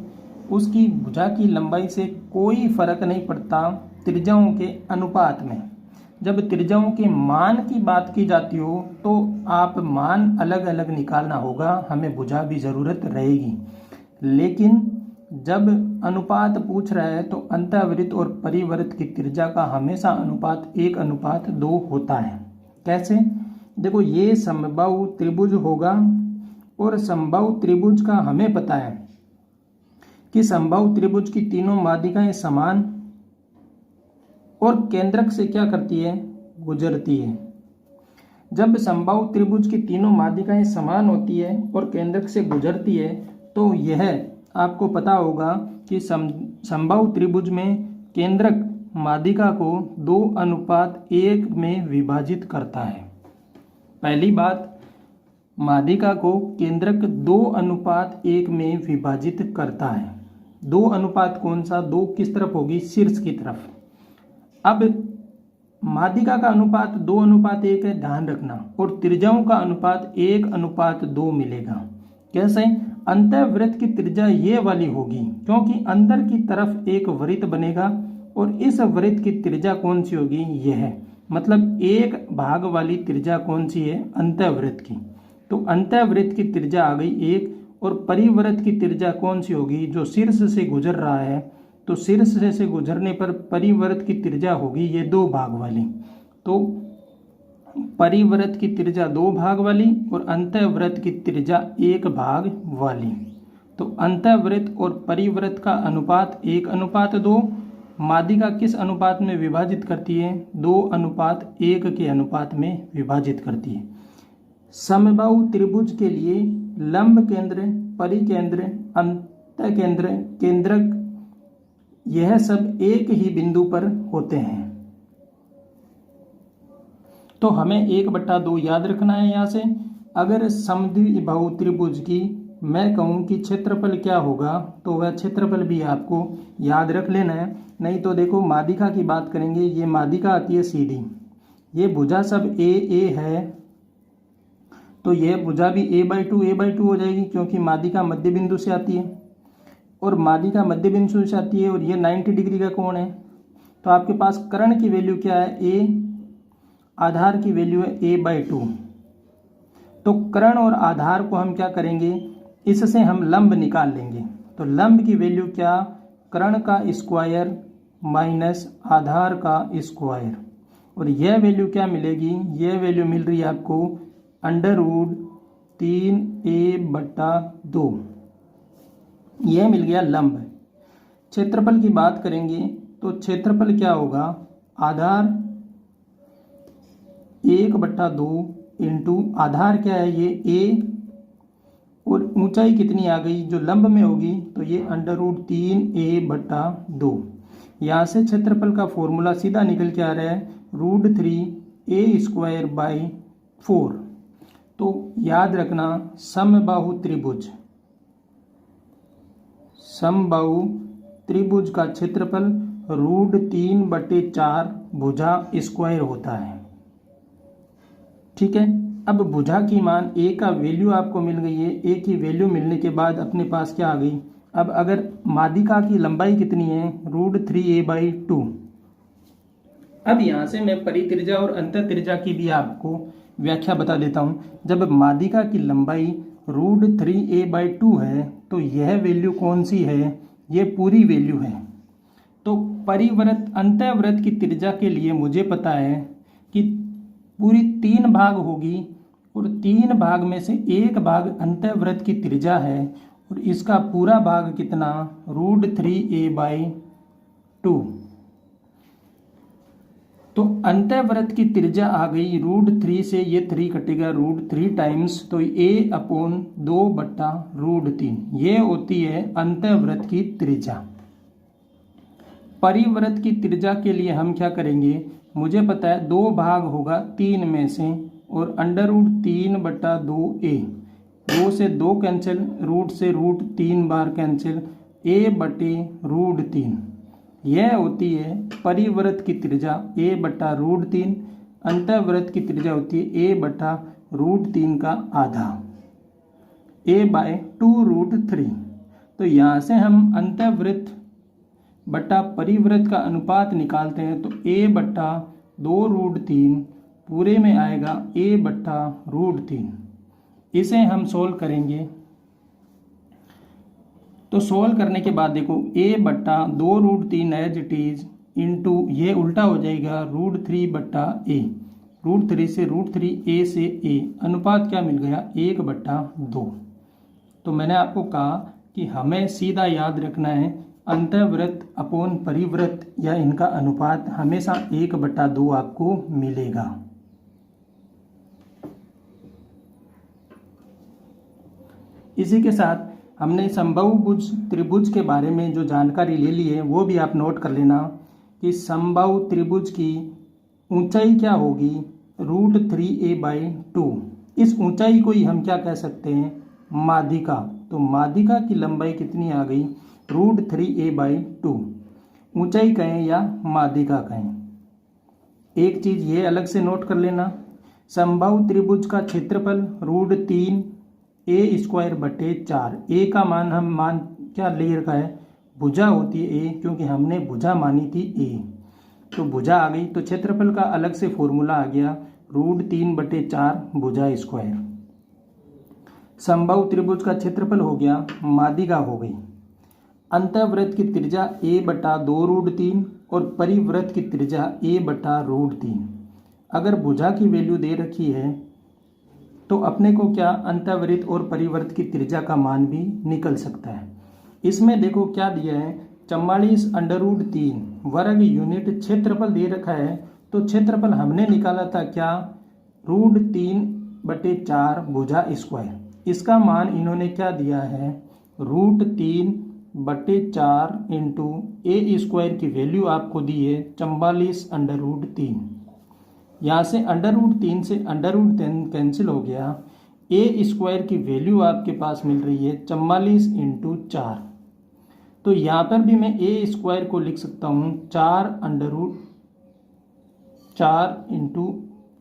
A: उसकी भुजा की लंबाई से कोई फर्क नहीं पड़ता त्रिज्याओं के अनुपात में। जब त्रिज्याओं के मान की बात की जाती हो तो आप मान अलग अलग निकालना होगा, हमें भुजा भी ज़रूरत रहेगी। लेकिन जब अनुपात पूछ रहा है तो अंतःवृत्त और परिवृत्त की त्रिज्या का हमेशा अनुपात 1:2 होता है। कैसे? देखो, ये समबाहु त्रिभुज होगा और समबाहु त्रिभुज का हमें पता है कि समबाहु त्रिभुज की तीनों माध्यिकाएं समान और केंद्रक से क्या करती है? गुजरती है। जब समबाहु त्रिभुज की तीनों माध्यिकाएं समान होती है और केंद्रक से गुजरती है तो यह आपको पता होगा कि समबाहु त्रिभुज में केंद्रक माध्यिका को 2:1 में विभाजित करता है। पहली बात, माध्यिका को केंद्रक 2:1 में विभाजित करता है। 2 अनुपात कौन सा? 2 किस तरफ होगी? शीर्ष की तरफ। अब माध्यिका का अनुपात 2:1 है, ध्यान रखना, और त्रिज्याओं का अनुपात 1:2 मिलेगा। कैसे? अंतःवृत्त की त्रिज्या ये वाली होगी क्योंकि अंदर की तरफ एक वृत्त बनेगा और इस वृत्त की त्रिज्या कौन सी होगी? यह, मतलब एक भाग वाली त्रिज्या कौन सी है? अंतःवृत्त की। तो अंतःवृत्त की त्रिज्या आ गई 1, और परिवृत्त की त्रिज्या कौन सी होगी? जो शीर्ष से गुजर रहा है, तो शीर्ष से गुजरने पर परिवृत्त की त्रिज्या होगी ये 2 भाग वाली। तो परिवृत्त की त्रिज्या 2 भाग वाली और अंतःवृत्त की त्रिज्या 1 भाग वाली। तो अंतःवृत्त और परिवृत्त का अनुपात 1:2। माध्यिका किस अनुपात में विभाजित करती है? 2:1 के अनुपात में विभाजित करती है। समबाहु त्रिभुज के लिए लंब केंद्र, परिकेंद्र, अंतःकेंद्र, केंद्रक, यह सब एक ही बिंदु पर होते हैं। तो हमें 1/2 याद रखना है। यहाँ से अगर समद्विबाहु त्रिभुज की मैं कहूँ कि क्षेत्रफल क्या होगा तो वह क्षेत्रफल भी आपको याद रख लेना है। नहीं तो देखो, माध्यिका की बात करेंगे, ये माध्यिका आती है सीधी, ये भुजा सब ए है, तो यह भुजा भी a/2 हो जाएगी क्योंकि माध्यिका मध्य बिंदु से आती है, और माध्यिका मध्य बिंदु से आती है और ये 90 डिग्री का कोण है। तो आपके पास कर्ण की वैल्यू क्या है? a, आधार की वैल्यू है a/2। तो कर्ण और आधार को हम क्या करेंगे? इससे हम लंब निकाल लेंगे। तो लंब की वैल्यू क्या? कर्ण का स्क्वायर माइनस आधार का स्क्वायर, और यह वैल्यू क्या मिलेगी? यह वैल्यू मिल रही है आपको √3a/2। यह मिल गया लंब। क्षेत्रफल की बात करेंगे तो क्षेत्रफल क्या होगा? आधार 1/2 इंटू आधार क्या है? ये a, और ऊंचाई कितनी आ गई जो लंब में होगी? तो ये √3a/2। यहाँ से क्षेत्रफल का फॉर्मूला सीधा निकल के आ रहा है √3a²/4। तो याद रखना, समबाहु त्रिभुज का क्षेत्रफल √3/4 भुजा स्क्वायर होता है। ठीक है। अब भुजा की मान a का वैल्यू आपको मिल गई है। a की वैल्यू मिलने के बाद अपने पास क्या आ गई? अब अगर माध्यिका की लंबाई कितनी है? √3a/2। अब यहाँ से मैं परित्रिज्या और अंतर त्रिज्या की भी आपको व्याख्या बता देता हूँ। जब माध्यिका की लंबाई √3a/2 है तो यह वैल्यू कौन सी है? ये पूरी वैल्यू है। तो परिवृत्त अंतःवृत्त की त्रिज्या के लिए मुझे पता है कि पूरी 3 भाग होगी और 3 भाग में से 1 भाग अंतःवृत्त की त्रिज्या है और इसका पूरा भाग कितना? √3a/2। तो अंतःवृत्त की त्रिज्या आ गई √3 से, ये 3 कटेगा √3 टाइम्स, तो a/2/√3 ये होती है अंतःवृत्त की त्रिज्या। परिवृत्त की त्रिज्या के लिए हम क्या करेंगे? मुझे पता है 2 भाग होगा 3 में से और √3/2a, 2 से 2 कैंसिल, रूट से √3 बार कैंसिल, a/√3। यह होती है परिवृत्त की त्रिज्या a/√3। अंतःवृत्त की त्रिज्या होती है a/√3 का आधा, a/2√3। तो यहाँ से हम अंतःवृत्त बटा परिवृत्त का अनुपात निकालते हैं तो a/2√3 पूरे में आएगा a/√3। इसे हम सोल्व करेंगे तो सोल्व करने के बाद देखो a/2√3 as it is into ये उल्टा हो जाएगा √3/a। √3 से √3, a से a, अनुपात क्या मिल गया 1/2। तो मैंने आपको कहा कि हमें सीधा याद रखना है अंतःवृत्त अपॉन परिवृत्त या इनका अनुपात हमेशा 1/2 आपको मिलेगा। इसी के साथ हमने समबाहु त्रिभुज के बारे में जो जानकारी ले ली है वो भी आप नोट कर लेना कि समबाहु त्रिभुज की ऊंचाई क्या होगी √3a/2। इस ऊंचाई को ही हम क्या कह सकते हैं माध्यिका। तो माध्यिका की लंबाई कितनी आ गई √3a/2। ऊंचाई कहें या माध्यिका कहें। एक चीज ये अलग से नोट कर लेना, समबाहु त्रिभुज का क्षेत्रफल √3a² ए का मान क्या ले रखा है भुजा होती है ए, क्योंकि हमने भुजा मानी थी ए, तो भुजा आ गई। तो क्षेत्रफल का अलग से फॉर्मूला आ गया √3/4 भुजा स्क्वायर। समबाहु त्रिभुज का क्षेत्रफल हो गया, माध्यिका हो गई। अंतःवृत्त की त्रिज्या a/2√3 और परिवृत्त की त्रिज्या a/√3। अगर भुजा की वैल्यू दे रखी है तो अपने को क्या अंतःवृत्त और परिवृत्त की त्रिज्या का मान भी निकल सकता है। इसमें देखो क्या दिया है 44√3 वर्ग यूनिट क्षेत्रफल दे रखा है। तो क्षेत्रफल हमने निकाला था क्या √3/4 भुजा स्क्वायर। इसका मान इन्होंने क्या दिया है √3/4 इंटू a² की वैल्यू आपको दी है 44√3। यहाँ से √3 से √10 कैंसिल हो गया, a² की वैल्यू आपके पास मिल रही है 44 × 4। तो यहाँ पर भी मैं a² को लिख सकता हूँ 4 ×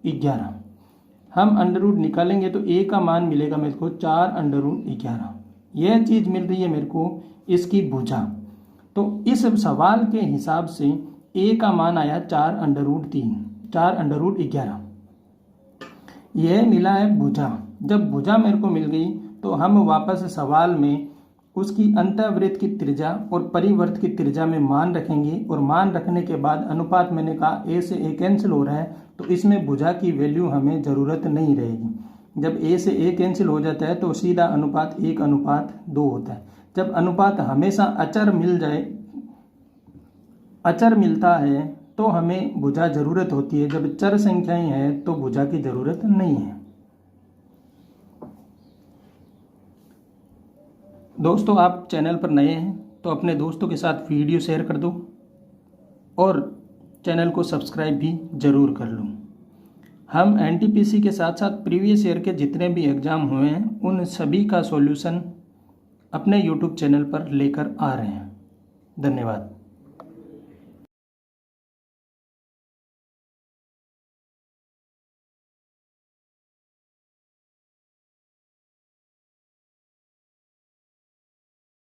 A: 11। हम √ निकालेंगे तो a का मान मिलेगा मेरे को 4 √ 11। यह चीज़ मिल रही है मेरे को इसकी भुजा। तो इस सवाल के हिसाब से a का मान आया 4 √ 11। यह मिला है भुजा। जब भुजा मेरे को मिल गई तो हम वापस सवाल में उसकी अंतःवृत्त की त्रिज्या और परिवृत्त की त्रिज्या में मान रखेंगे, और मान रखने के बाद अनुपात मैंने कहा a से a कैंसिल हो रहा है तो इसमें भुजा की वैल्यू हमें ज़रूरत नहीं रहेगी। जब a से a कैंसिल हो जाता है तो सीधा अनुपात 1:2 होता है। जब अनुपात हमेशा अचर मिलता है तो हमें भुजा ज़रूरत होती है, जब चर संख्याएं हैं तो भुजा की ज़रूरत नहीं है। दोस्तों आप चैनल पर नए हैं तो अपने दोस्तों के साथ वीडियो शेयर कर दो और चैनल को सब्सक्राइब भी ज़रूर कर लो। हम NTPC के साथ साथ प्रीवियस ईयर के जितने भी एग्ज़ाम हुए हैं उन सभी का सॉल्यूशन अपने YouTube चैनल पर लेकर आ रहे हैं। धन्यवाद।